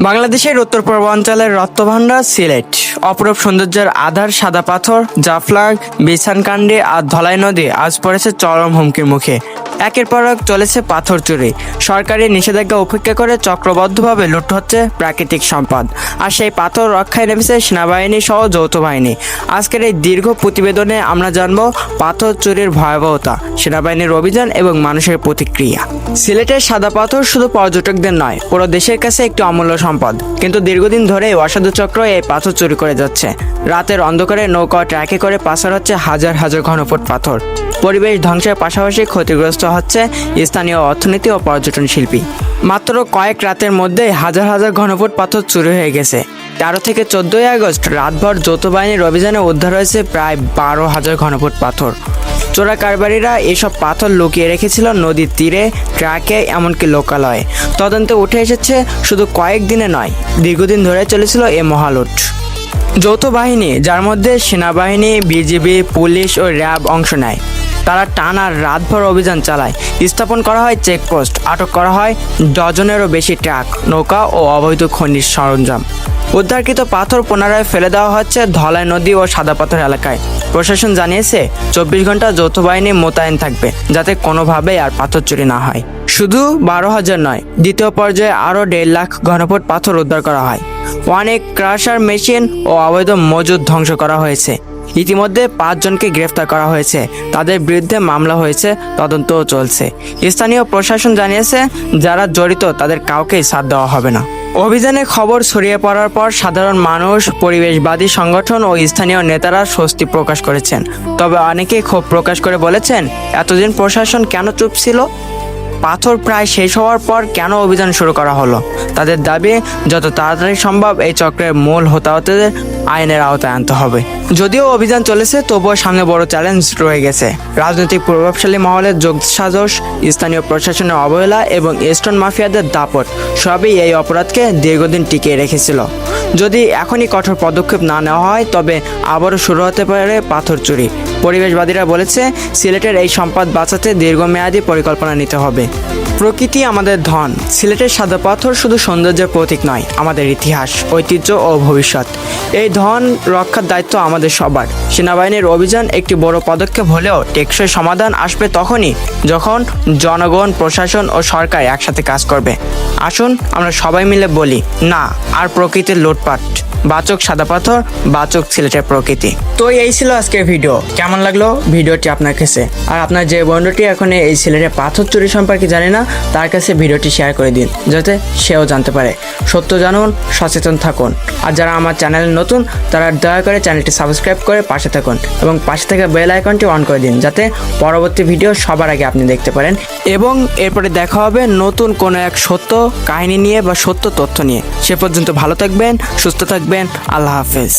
বাংলাদেশের উত্তর পূর্বাঞ্চলের রত্নভাণ্ডার সিলেট। অপরূপ সৌন্দর্যের আধার সাদা পাথর, জাফলং, বিছানকান্দি আর ধলাই নদী আজ পড়েছে চরম হুমকির মুখে। একের পর এক চলেছে পাথর চুরি। সরকারি নিষেধাজ্ঞা উপেক্ষা করে চক্রবদ্ধভাবে লুট হচ্ছে প্রাকৃতিক সম্পদ। আর সেই পাথর রক্ষায় নেমেছে সেনাবাহিনী সহ যৌথ বাহিনী। আজকের এই দীর্ঘ প্রতিবেদনে আমরা জানব পাথর চুরির ভয়াবহতা, সেনাবাহিনীর অভিযান এবং মানুষের প্রতিক্রিয়া। সিলেটের সাদা পাথর শুধু পর্যটকদের নয়, পুরো দেশের কাছে একটি অমূল্য সম্পদ। কিন্তু দীর্ঘদিন ধরে অসাধু চক্র এই পাথর চুরি করে যাচ্ছে। রাতের অন্ধকারে নৌকা ট্র্যাকে করে পাচার হচ্ছে হাজার হাজার ঘনফুট পাথর। পরিবেশ ধ্বংসের পাশাপাশি ক্ষতিগ্রস্ত হচ্ছে স্থানীয় অর্থনীতি ও পর্যটন শিল্পী। মাত্র কয়েক রাতের মধ্যে হাজার হাজার ঘনফুট পাথর চুরি হয়ে গেছে। 13 থেকে 14 আগস্ট রাতভর যৌথ বাহিনীর অভিযানে উদ্ধার হয়েছে প্রায় 12,000 ঘনফুট পাথর। চোরা কারবারিরা এসব পাথর লুকিয়ে রেখেছিল নদীর তীরে, ট্রাকে, এমনকি লোকালয়ে। তদন্তে উঠে এসেছে শুধু কয়েকদিনে নয়, দীর্ঘদিন ধরে চলেছিল এ মহালুট। যৌথ বাহিনী, যার মধ্যে সেনাবাহিনী, বিজিবি, পুলিশ ও র্যাব অংশ নেয়, তারা টানা রাতভর অভিযান চালায়। স্থাপন করা হয় চেকপোস্ট, আটক করা হয় ডজনেরও বেশি ট্রাক, নৌকা ও অবৈধ খনিজ সরঞ্জাম। উদ্ধারকৃত পাথর পুনরায় ফেলে দেওয়া হচ্ছে ধলাই নদী ও সাদা পাথর এলাকায়। প্রশাসন জানিয়েছে 24 ঘন্টা যৌথ বাহিনী মোতায়েন থাকবে, যাতে কোনোভাবেই আর পাথর চুরি না হয়। শুধু 12,000 নয়, দ্বিতীয় পর্যায়ে আরও 1.5 লাখ ঘনফুট পাথর উদ্ধার করা হয়। অনেক ক্রাশার মেশিন ও অবৈধ মজুদ ধ্বংস করা হয়েছে। ইতিমধ্যে 5 জনকে গ্রেফতার করা হয়েছে, তাদের বিরুদ্ধে মামলা হয়েছে, তদন্তও চলছে। স্থানীয় প্রশাসন জানিয়েছে যারা জড়িত তাদের কাউকেই ছাড় দেওয়া হবে না। অভিযানের খবর ছড়িয়ে পড়ার পর সাধারণ মানুষ, পরিবেশবাদী সংগঠন ও স্থানীয় নেতারা স্বস্তি প্রকাশ করেছেন। তবে অনেকেই ক্ষোভ প্রকাশ করে বলেছেন, এতদিন প্রশাসন কেন চুপ ছিল? পাথর প্রায় শেষ হওয়ার পর কেন অভিযান শুরু করা হলো? তাদের দাবি, যত তাড়াতাড়ি সম্ভব এই চক্রের মূল হোতাহতদের আইনের আওতায় আনতে হবে। যদিও অভিযান চলেছে, তবুও সামনে বড় চ্যালেঞ্জ রয়ে গেছে। রাজনৈতিক প্রভাবশালী মহলের যোগসাজশ, স্থানীয় প্রশাসনের অবহেলা এবং স্টোন মাফিয়াদের দাপট সবই এই অপরাধকে দীর্ঘদিন টিকিয়ে রেখেছিল। যদি এখনই কঠোর পদক্ষেপ না নেওয়া হয়, তবে আবারও শুরু হতে পারে পাথর চুরি। পরিবেশবাদীরা বলেছে, সিলেটের এই সম্পদ বাঁচাতে দীর্ঘমেয়াদী পরিকল্পনা নিতে হবে। প্রকৃতি আমাদের ধন। সিলেটের সাদা পাথর শুধু সৌন্দর্যের প্রতীক নয়, আমাদের ইতিহাস, ঐতিহ্য ও ভবিষ্যৎ। এই ধন রক্ষার দায়িত্ব আমাদের সবার। সেনাবাহিনীর অভিযান একটি বড় পদক্ষেপ হলেও টেকসই সমাধান আসবে তখনই যখন জনগণ, প্রশাসন ও সরকার একসাথে কাজ করবে। আসুন আমরা সবাই মিলে বলি, না আর প্রকৃতির লুটপাট। বাঁচক সাদা পাথর, বাঁচক সিলেটের প্রকৃতি। তো এই ছিল আজকের ভিডিও। কেমন লাগলো ভিডিওটি আপনার কাছে? আর আপনার যে বন্ধুটি এখন এই সিলেটের পাথর চুরি সম্পর্কে জানে না, তার কাছে ভিডিওটি শেয়ার করে দিন, যাতে সেও জানতে পারে। সত্য জানুন, সচেতন থাকুন। আর যারা আমার চ্যানেলে নতুন, তারা দয়া করে চ্যানেলটি সাবস্ক্রাইব করে পাশে থাকুন এবং পাশে থাকা বেল আইকনটি অন করে দিন, যাতে পরবর্তী ভিডিও সবার আগে আপনি দেখতে পারেন। এবং এরপরে দেখা হবে নতুন কোনো এক সত্য কাহিনী নিয়ে বা সত্য তথ্য নিয়ে। সে পর্যন্ত ভালো থাকবেন, সুস্থ থাকবেন। আল্লাহ হাফেজ।